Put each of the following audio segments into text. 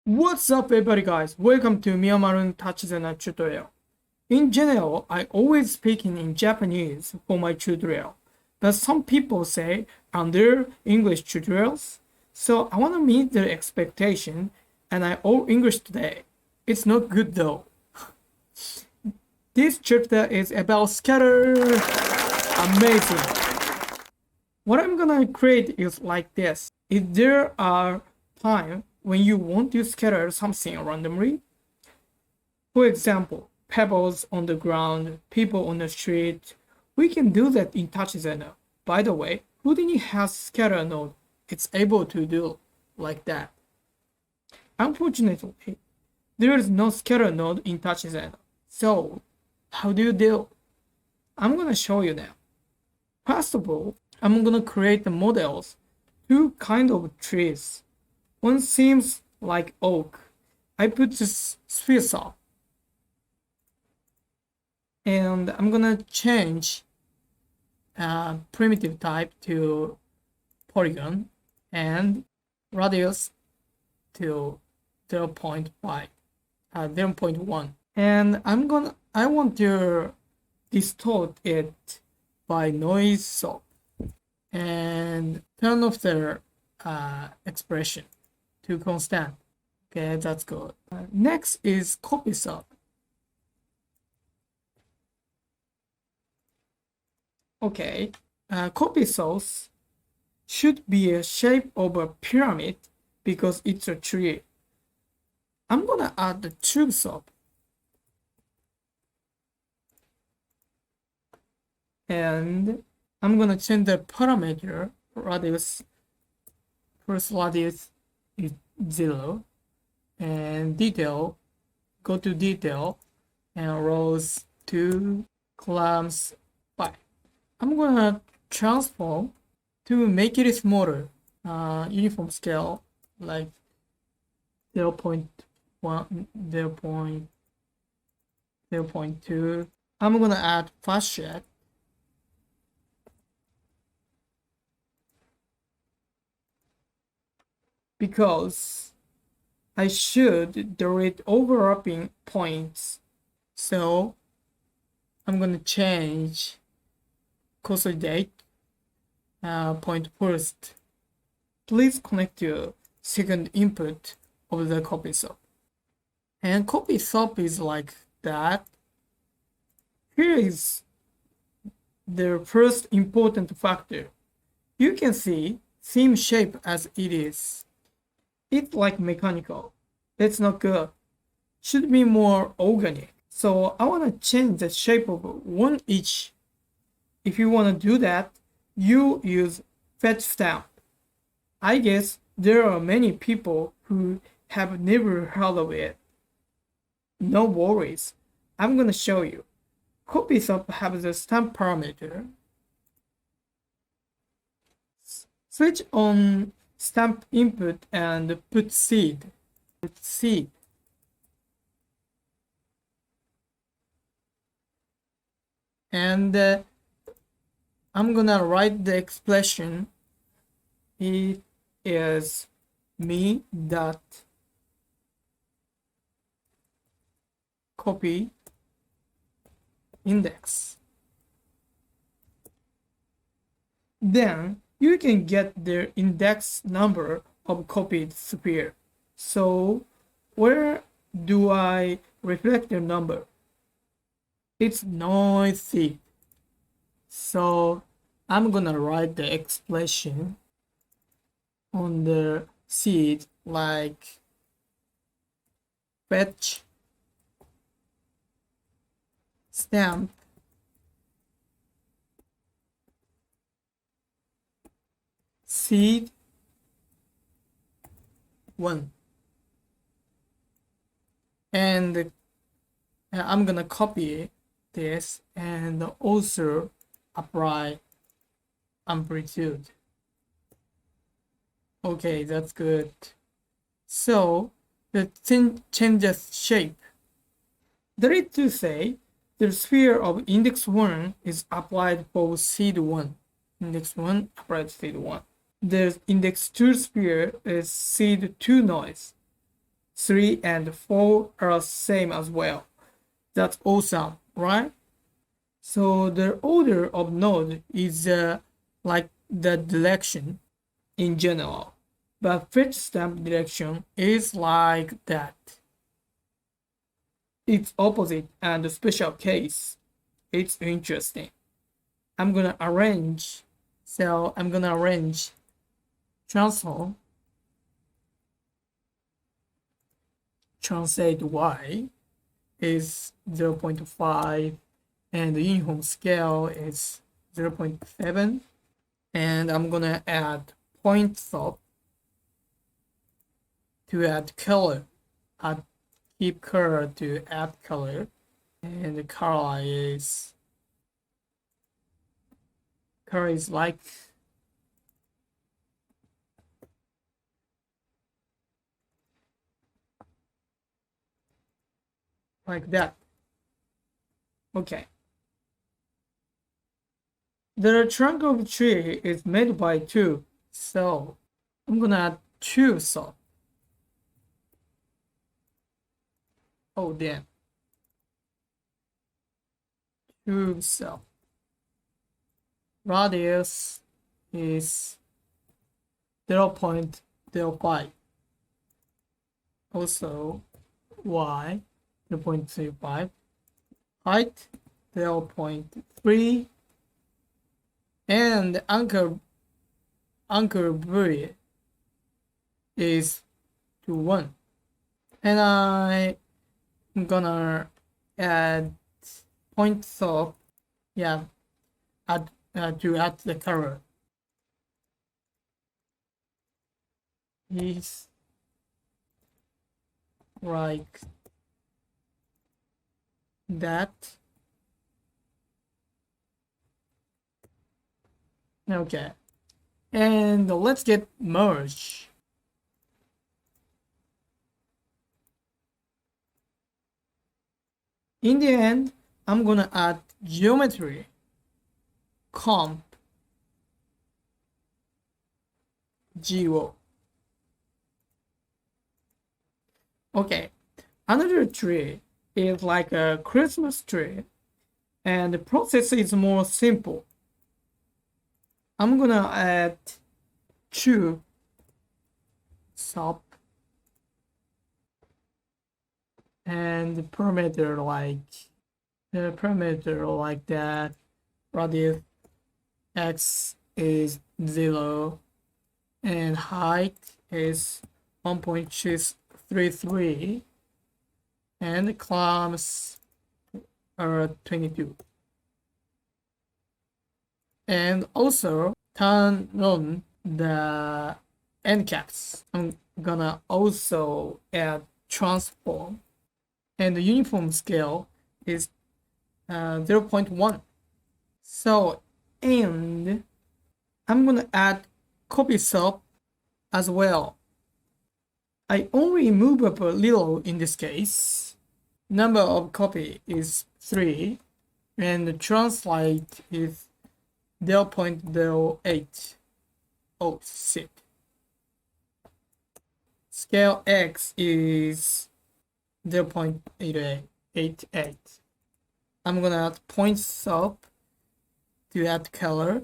What's up everybody guys, welcome to Myanmar's Touchdesigner tutorial. In general, I always speaking in Japanese for my tutorial, but some people say under English tutorials, so I want to meet their expectation and I all English today. It's not good though. This chapter is about scatter. Amazing. What I'm gonna create is like this. If there are times when you want to scatter something randomly, for example, pebbles on the ground, people on the street, we can do that in Touchdesigner. By the way, Houdini has scatter node. It's able to do like that. Unfortunately, there is no scatter node in Touchdesigner. So, how do you do? I'm gonna show you now. First of all, I'm gonna create the models, two kind of trees. One seems like oak. I put this sphere saw. And I'm gonna change primitive type to polygon and radius to 0.5, 0.1. And I want to distort it by noise soap and turn off the expression to constant. Okay, that's good. Next is copy soap. Okay, copy source should be a shape of a pyramid because it's a tree. I'm gonna add the tube soap. And I'm gonna change the parameter radius. First radius is 0 and detail, go to detail and rows 2, columns 5. I'm gonna transform to make it smaller, uniform scale like 0.1, 0.2. I'm gonna add fast shed. Because I should delete overlapping points. So I'm gonna change consolidate point first. Please connect your second input of the copy soap. And copy soap is like that. Here is the first important factor. You can see same shape as it is. It's like mechanical. That's not good. Should be more organic. So I want to change the shape of one each. If you want to do that, you use fetchstamp. I guess there are many people who have never heard of it. No worries. I'm gonna show you. Copy soap has the stamp parameter. Switch on stamp input and put seed. And I'm gonna write the expression. It is me dot copy index. Then you can get the index number of copied sphere. So where do I reflect the number? It's noisy. So I'm gonna write the expression on the seed like fetch stamp seed 1, and I'm gonna copy this and also apply amplitude. Okay, that's good. So the thing changes shape. That is to say, The sphere of index 1 is applied for seed 1. Index 1 applied to seed 1. The index 2 sphere is seed 2 noise. 3 and 4 are same as well. That's awesome, right? So the order of node is like the direction in general, but fetch stamp direction is like that. It's opposite and a special case. It's interesting. I'm gonna arrange transform, translate y is 0.5 and the uniform scale is 0.7, and I'm gonna add point top to add color. Add keep color to add color, and the color is like that. Okay. The trunk of the tree is made by 2, so I'm gonna add 2 salt. Oh damn. 2 salt. Radius is 0.05. Also y 0.35. Height 0.3, and anchor buoy is to 1. And I'm gonna add point top, to add the color. Is like that. Okay, and let's get merge. In the end, I'm gonna add geometry, comp, geo. Okay, another tree is like a Christmas tree, and the process is more simple. I'm gonna add 2 sub and the parameter like that. Radius x is 0 and height is 1.633 and the columns are 22. And also turn on the end caps. I'm gonna also add transform, and the uniform scale is 0.1. So, and I'm gonna add copy sub as well. I only move up a little in this case. Number of copy is 3, and the translate is 0.08. Oh shit. Scale X is 0.88. I'm gonna add point sub to add color.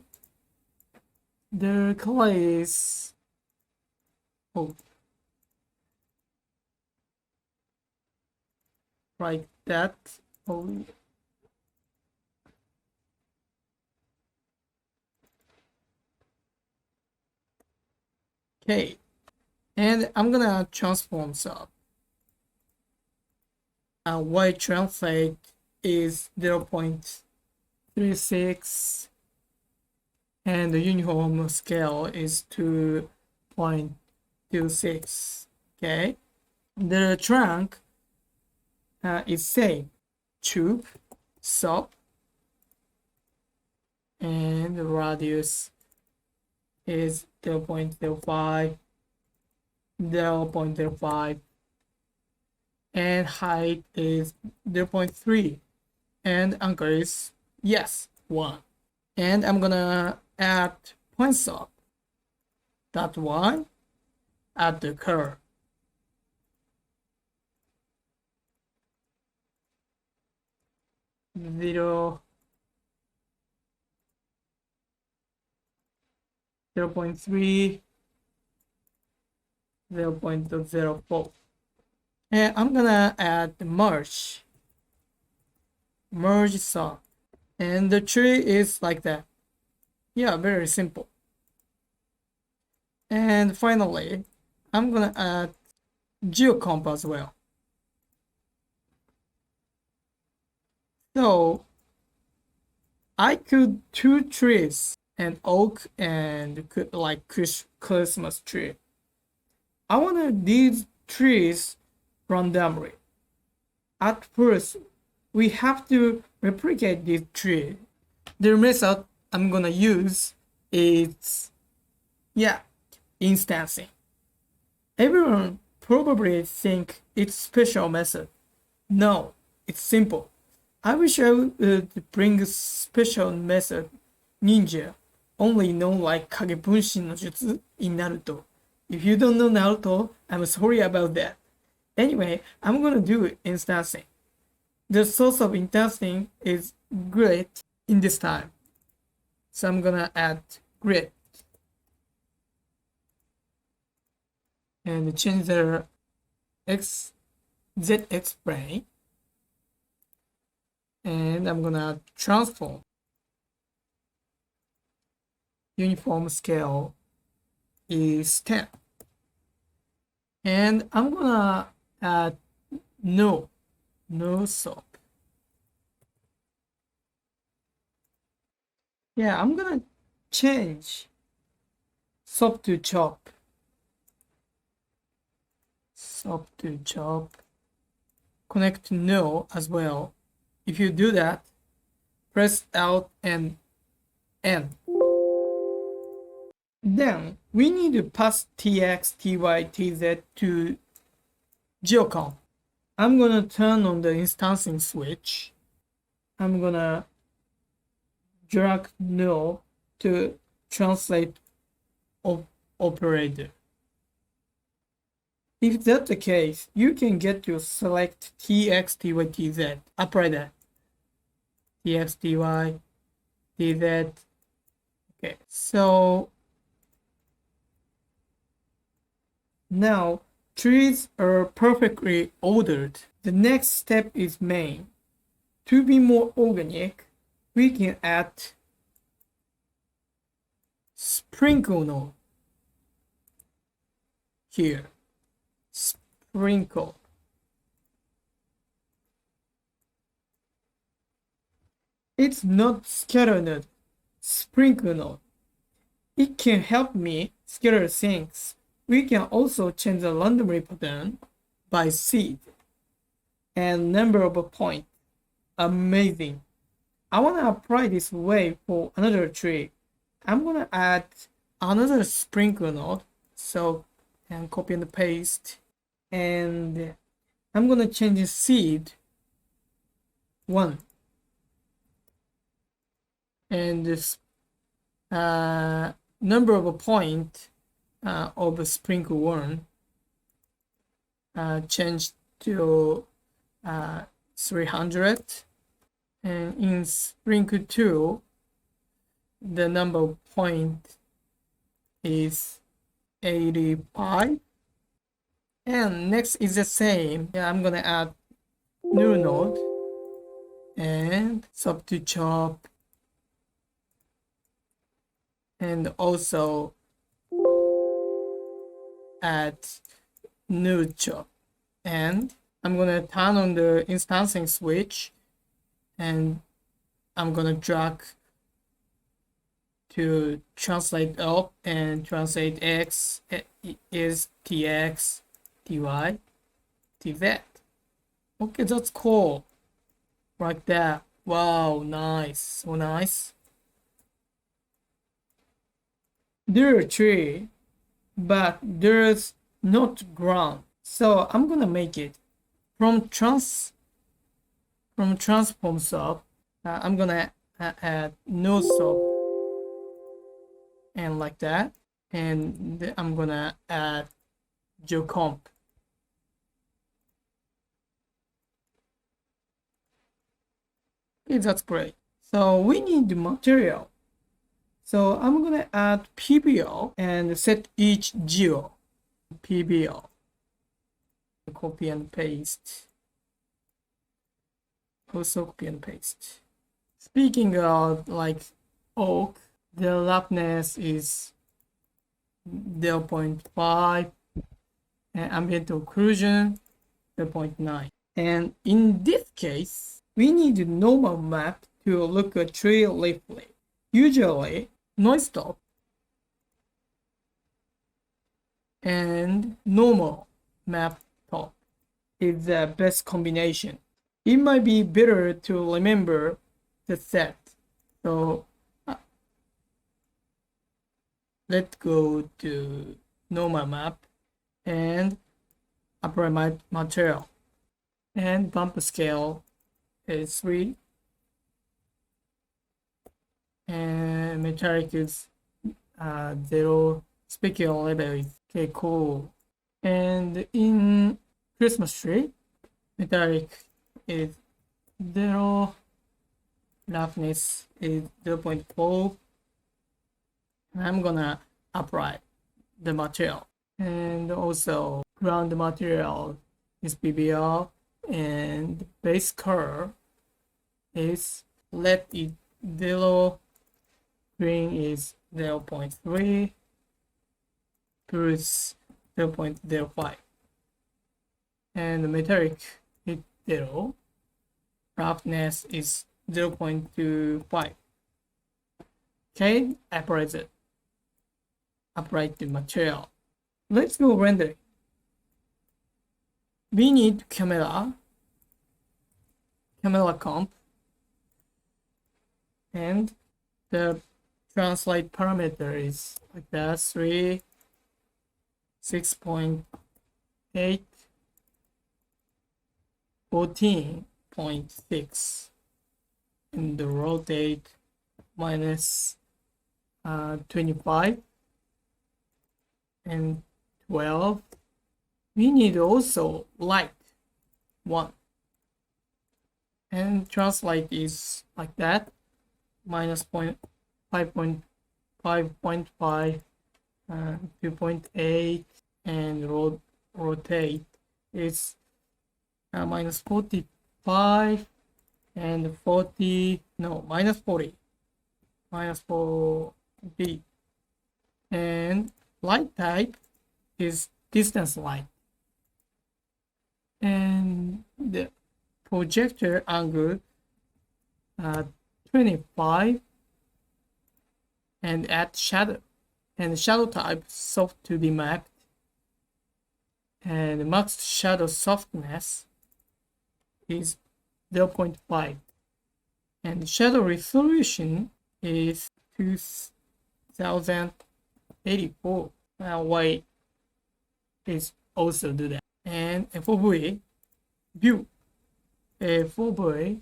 The color is like that. Okay, and I'm gonna transform sub. Y translate is 0.36, and the uniform scale is 2.26. Okay, the trunk is same, tube, sub, and the radius is 0.05, 0.05, and height is 0.3, and anchor is yes 1. And I'm gonna add point sub. That one, add the curve. Zero 0.3, 0.04. And I'm gonna add merge sub. And the tree is like that. Yeah, very simple. And finally, I'm gonna add geocomp as well. So I could two trees, an oak and like Christmas tree. I want these trees randomly. At first, we have to replicate this tree. The method I'm gonna use is, instancing. Everyone probably think it's special method. No, it's simple. I wish I would bring a special method, ninja, only known like Kage Bunshin no Jutsu in Naruto. If you don't know Naruto, I'm sorry about that. Anyway, I'm gonna do instancing. The source of instancing is grid in this time. So I'm gonna add grid. And change the ZX plane. And I'm gonna transform. Uniform scale is 10. And I'm gonna add no sub. Yeah, I'm gonna change sub to chop. Sub to chop. Connect no as well. If you do that, press Alt and N. Then we need to pass TX, TY, TZ to geocomp. I'm gonna turn on the instancing switch. I'm gonna drag no to translate operator. If that's the case, you can get to select TX, TY, TZ. Apply that. TX, TY, TZ. Okay, so now trees are perfectly ordered. The next step is main. To be more organic, we can add sprinkle node here. Sprinkle. It's not scatter node, sprinkle node. It can help me scatter things. We can also change the randomly pattern by seed and number of points. Amazing. I want to apply this way for another tree. I'm going to add another sprinkle node. So, and copy and paste. And I'm going to change the seed 1. And this number of point of a sprinkle 1 change to 300. And in sprinkle 2, the number of point is 85. And next is the same. Yeah, I'm gonna add new node and sub to chop, and also add new chop. And I'm gonna turn on the instancing switch, and I'm gonna drag to translate up, and translate X is TX, TY, TZ. Okay, that's cool. Like that. Wow, nice. So nice. There are tree, but there's not ground. So I'm gonna make it from from transform sub, I'm gonna add no sub and like that, and I'm gonna add geocomp. Okay, that's great. So we need the material. So I'm gonna add PBO and set each geo. PBO. Copy and paste. Also copy and paste. Speaking of like oak, the roughness is 0.5 and ambient occlusion 0.9. And in this case, we need a normal map to look at tree leafly. Usually, noise stop and normal map top is the best combination. It might be better to remember the set. So let's go to normal map and apply my material. And bump scale is 3. And metallic is 0. Specular level is okay, cool. And in Christmas tree, metallic is 0. Roughness is 0.4. I'm gonna apply the material. And also ground material is PBR, and base color is red is 0, green is 0.3, blue is 0.05, and metallic is 0, roughness is 0.25. Okay, apply the material. Let's go rendering. We need camera comp, and the translate parameter is like that, 3, 6.8, 14.6, and the rotate minus 25 and 12. We need also light 1, and translate is like that, minus 5.5, 2.8, and rotate is minus 45 and 40, no, minus 40, and light type is distance light, and the projector angle 25, and add shadow, and shadow type soft to be mapped, and max shadow softness is 0.5, and shadow resolution is 2084. White is also do that. And FOV view, FOV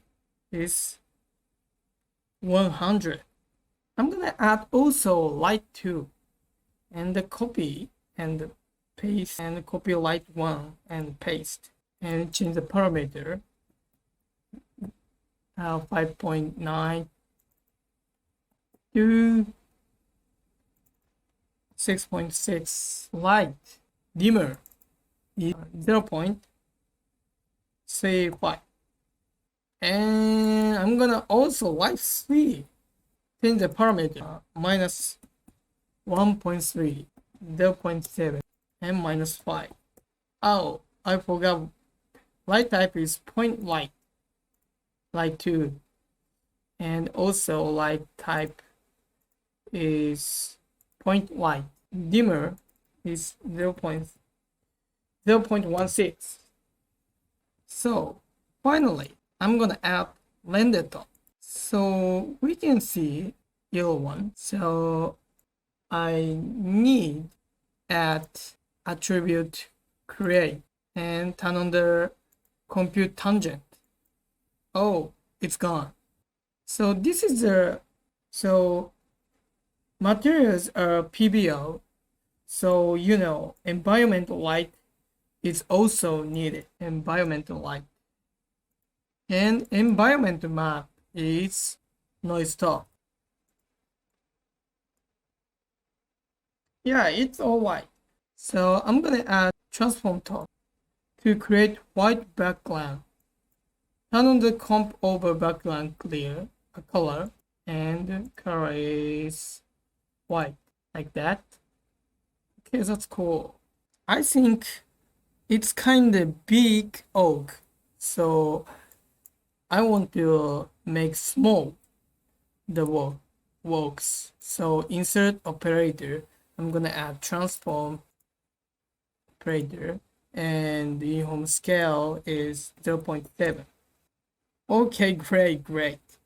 is 100. I'm gonna add also light 2, and the copy and paste, and copy light 1 and paste, and change the parameter 5.9 to 6.6. Light dimmer is 0.35, and I'm gonna also light 3, change the parameter minus 1.3, 0.7, and minus 5. Oh, I forgot. Light type is point light 2, and also light type is point light. Dimmer is 0.16. So finally, I'm gonna add render top. So we can see yellow one. So I need add attribute create and turn on the compute tangent Oh, it's gone. So this is so materials are PBO. So, environmental light is also needed. Environmental light. And environmental map is noise stop. Yeah, it's all white. So I'm gonna add transform top to create white background. Turn on the comp over background clear color, and color is white like that. Okay, that's cool. I think it's kind of big oak, so I want to make small the works. So insert operator. I'm gonna add transform operator, and the home scale is 0.7. Okay, great.